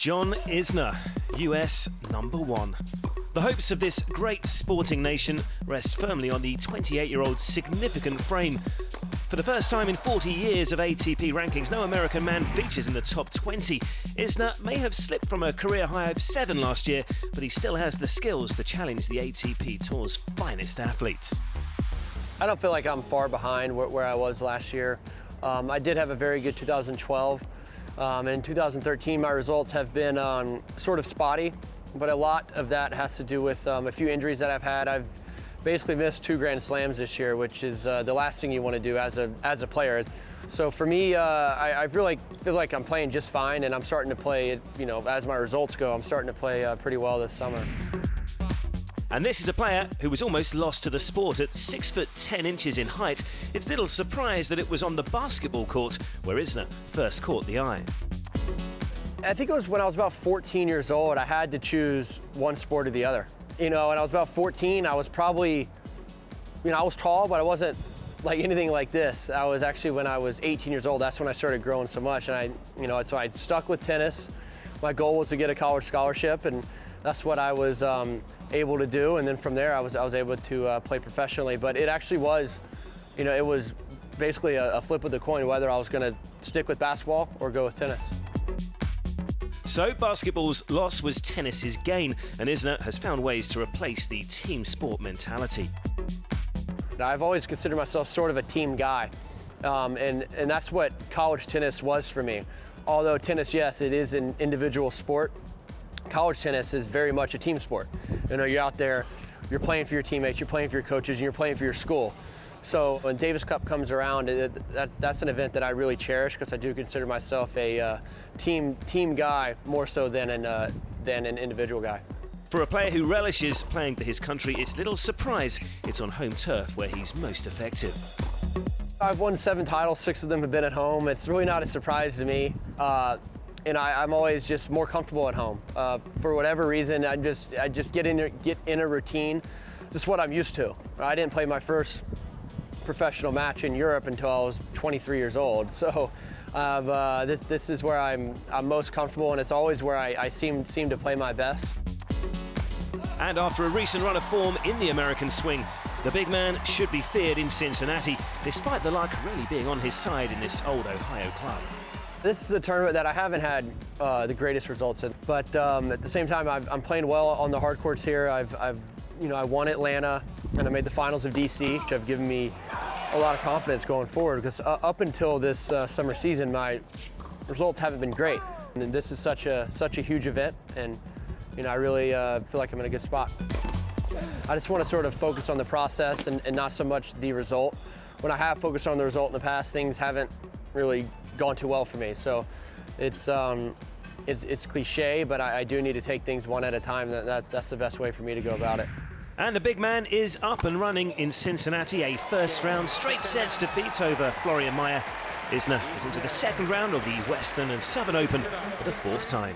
John Isner, US #1. The hopes of this great sporting nation rest firmly on the 28-year-old's significant frame. For the first time in 40 years of ATP rankings, no American man features in the top 20. Isner may have slipped from a career high of 7 last year, but he still has the skills to challenge the ATP Tour's finest athletes. I don't feel like I'm far behind where I was last year. I did have a very good 2012. In 2013, my results have been sort of spotty, but a lot of that has to do with a few injuries that I've had. I've basically missed 2 Grand Slams this year, which is the last thing you want to do as a player. So for me, I really feel like I'm playing just fine, and I'm starting to play, as my results go, I'm starting to play pretty well this summer. And this is a player who was almost lost to the sport. At 6'10" in height, it's little surprise that it was on the basketball court where Isner first caught the eye. I think it was when I was about 14 years old. I had to choose one sport or the other. When I was about 14, I was probably, I was tall, but I wasn't like anything like this. I was actually, when I was 18 years old, that's when I started growing so much. And so I stuck with tennis. My goal was to get a college scholarship, and that's what I was able to do. And then from there, I was able to play professionally. But it actually was, it was basically a flip of the coin whether I was going to stick with basketball or go with tennis. So basketball's loss was tennis's gain, and Isner has found ways to replace the team sport mentality. I've always considered myself sort of a team guy, and that's what college tennis was for me. Although tennis, yes, it is an individual sport, college tennis is very much a team sport. You're out there, you're playing for your teammates, you're playing for your coaches, and you're playing for your school. So when Davis Cup comes around, that's an event that I really cherish, because I do consider myself a team guy more so than an individual guy. For a player who relishes playing for his country, it's little surprise it's on home turf where he's most effective. I've won 7 titles, 6 of them have been at home. It's really not a surprise to me. I'm always just more comfortable at home. For whatever reason, I just get in a routine. Just what I'm used to. I didn't play my first professional match in Europe until I was 23 years old. So this is where I'm most comfortable, and it's always where I seem to play my best. And after a recent run of form in the American swing, the big man should be feared in Cincinnati, despite the luck really being on his side in this old Ohio club. This is a tournament that I haven't had the greatest results in, but at the same time, I'm playing well on the hard courts here. I won Atlanta, and I made the finals of DC, which have given me a lot of confidence going forward, because up until this summer season, my results haven't been great. And this is such a huge event, and I really feel like I'm in a good spot. I just want to sort of focus on the process and not so much the result. When I have focused on the result in the past, things haven't really gone too well for me. So it's cliche, but I do need to take things one at a time. That's the best way for me to go about it. And the big man is up and running in Cincinnati, a first-round straight sets defeat over Florian Mayer. Isner is into the second round of the Western and Southern Open for the 4th time.